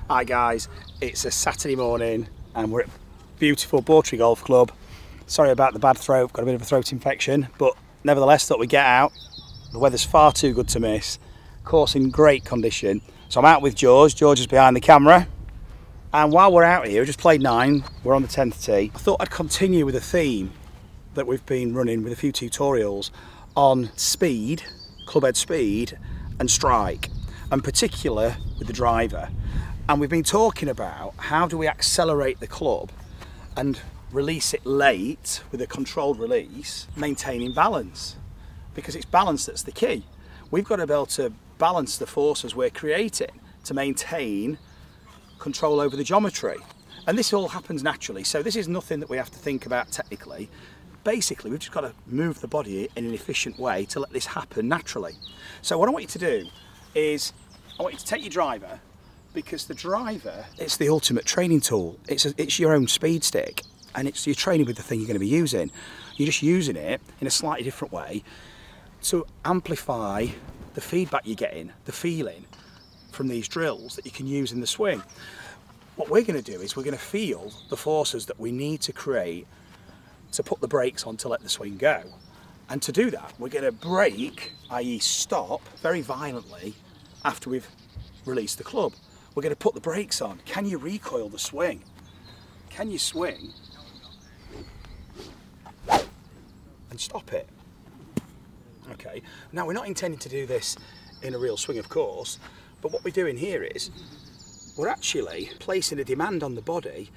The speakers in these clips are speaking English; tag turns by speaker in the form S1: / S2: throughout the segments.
S1: Hi guys, it's a Saturday morning and we're at beautiful Bawtry Golf Club. Sorry about the bad throat, got a bit of a throat infection, but nevertheless thought we'd get out. The weather's far too good to miss. Course in great condition. So I'm out with George. George is behind the camera. And while we're out here, we just played 9, we're on the 10th tee. I thought I'd continue with a theme that we've been running with a few tutorials on speed, clubhead speed and strike, and particular with the driver. And we've been talking about how do we accelerate the club and release it late with a controlled release, maintaining balance, because it's balance that's the key. We've got to be able to balance the forces we're creating to maintain control over the geometry. And this all happens naturally, so this is nothing that we have to think about technically. Basically, we've just got to move the body in an efficient way to let this happen naturally. So what I want you to do is, I want you to take your driver, because the driver, it's the ultimate training tool. It's your own speed stick, and you're training with the thing you're going to be using. You're just using it in a slightly different way to amplify the feedback you're getting, the feeling from these drills that you can use in the swing. What we're going to do is we're going to feel the forces that we need to create to put the brakes on to let the swing go. And to do that, we're going to brake, i.e. stop, very violently after we've released the club. We're going to put the brakes on. Can you recoil the swing? Can you swing and stop it? Okay, now we're not intending to do this in a real swing, of course, but what we're doing here is we're actually placing a demand on the body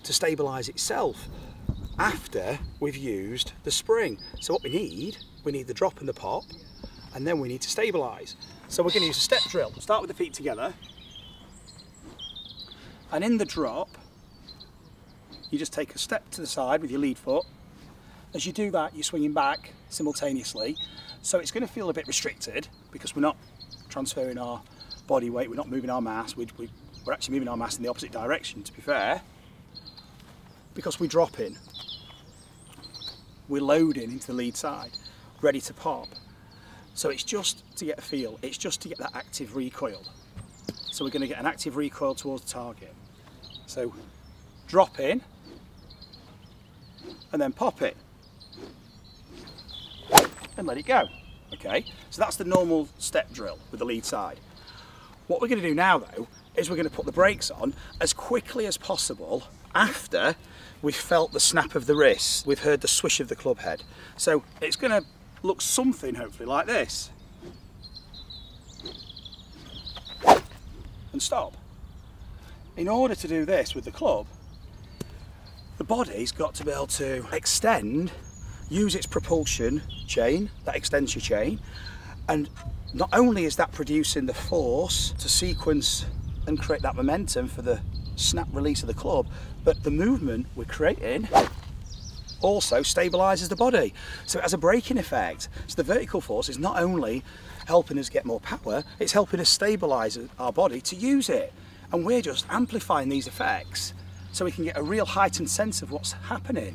S1: to stabilise itself after we've used the spring. So what we need the drop and the pop, and then we need to stabilise. So we're going to use a step drill. Start with the feet together. And in the drop, you just take a step to the side with your lead foot. As you do that, you're swinging back simultaneously. So it's going to feel a bit restricted because we're not transferring our body weight, we're not moving our mass, we're actually moving our mass in the opposite direction, to be fair, because we drop in. We're loading into the lead side, ready to pop. So it's just to get a feel, it's just to get that active recoil. So we're going to get an active recoil towards the target. So drop in and then pop it and let it go. Okay, so that's the normal step drill with the lead side. What we're going to do now though is we're going to put the brakes on as quickly as possible after we've felt the snap of the wrist, we've heard the swish of the club head. So it's going to look something hopefully like this. And stop. In order to do this with the club, the body's got to be able to extend, use its propulsion chain, that extends your chain, and not only is that producing the force to sequence and create that momentum for the snap release of the club, but the movement we're creating also stabilises the body. So it has a braking effect. So the vertical force is not only helping us get more power, it's helping us stabilise our body to use it. And we're just amplifying these effects so we can get a real heightened sense of what's happening.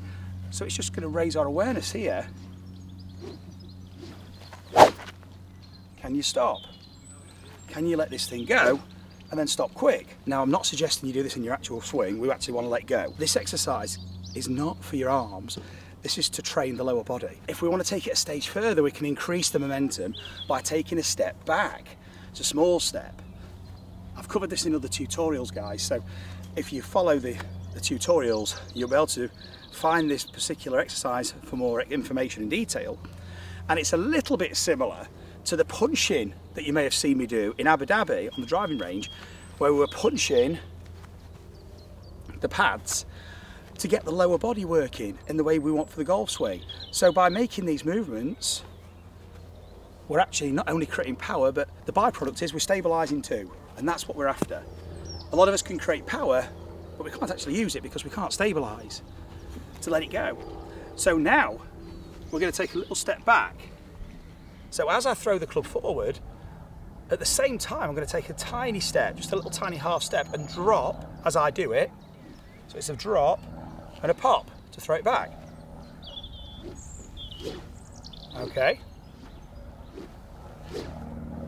S1: So it's just going to raise our awareness here. Can you stop? Can you let this thing go and then stop quick? Now I'm not suggesting you do this in your actual swing, we actually want to let go. This exercise is not for your arms, this is to train the lower body. If we want to take it a stage further, we can increase the momentum by taking a step back. It's a small step. I've covered this in other tutorials, guys, so if you follow the tutorials, you'll be able to find this particular exercise for more information and detail. And it's a little bit similar to the punching that you may have seen me do in Abu Dhabi on the driving range, where we were punching the pads to get the lower body working in the way we want for the golf swing. So by making these movements, we're actually not only creating power, but the byproduct is we're stabilising too. And that's what we're after. A lot of us can create power, but we can't actually use it because we can't stabilise to let it go. So now we're going to take a little step back. So as I throw the club forward, at the same time I'm going to take a tiny step, just a little tiny half step, and drop as I do it. So it's a drop and a pop to throw it back. Okay.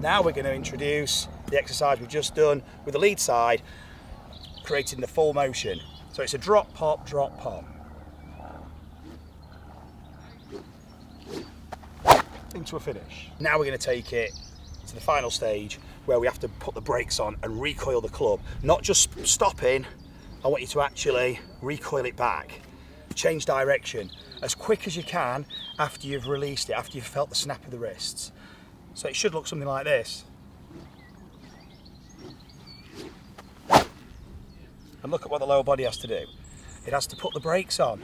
S1: Now we're going to introduce the exercise we've just done with the lead side, creating the full motion. So it's a drop, pop, drop, pop. Into a finish. Now we're going to take it to the final stage where we have to put the brakes on and recoil the club. Not just stopping, I want you to actually recoil it back. Change direction as quick as you can after you've released it, after you've felt the snap of the wrists. So it should look something like this. And look at what the lower body has to do. It has to put the brakes on.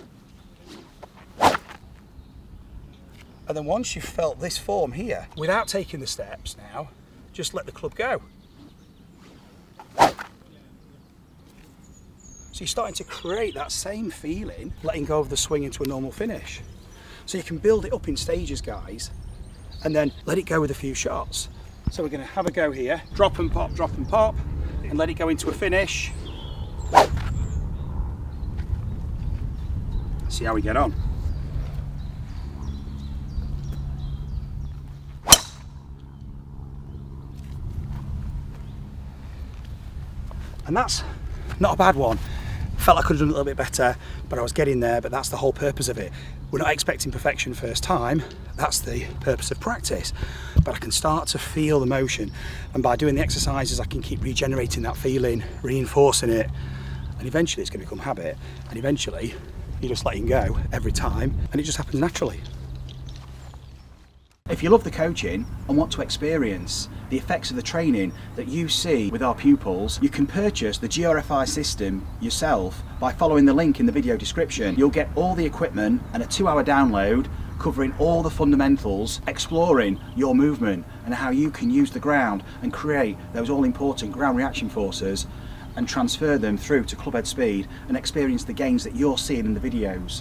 S1: And then once you've felt this form here, without taking the steps now, just let the club go. So you're starting to create that same feeling, letting go of the swing into a normal finish. So you can build it up in stages, guys, and then let it go with a few shots. So we're going to have a go here, drop and pop, and let it go into a finish. See how we get on. And that's not a bad one. Felt I could have done it a little bit better, but I was getting there, but that's the whole purpose of it. We're not expecting perfection first time, that's the purpose of practice. But I can start to feel the motion, and by doing the exercises I can keep regenerating that feeling, reinforcing it, and eventually it's going to become habit, and eventually you're just letting go every time, and it just happens naturally. If you love the coaching and want to experience the effects of the training that you see with our pupils, you can purchase the GRFI system yourself by following the link in the video description. You'll get all the equipment and a 2-hour download covering all the fundamentals, exploring your movement and how you can use the ground and create those all-important ground reaction forces and transfer them through to club head speed and experience the gains that you're seeing in the videos.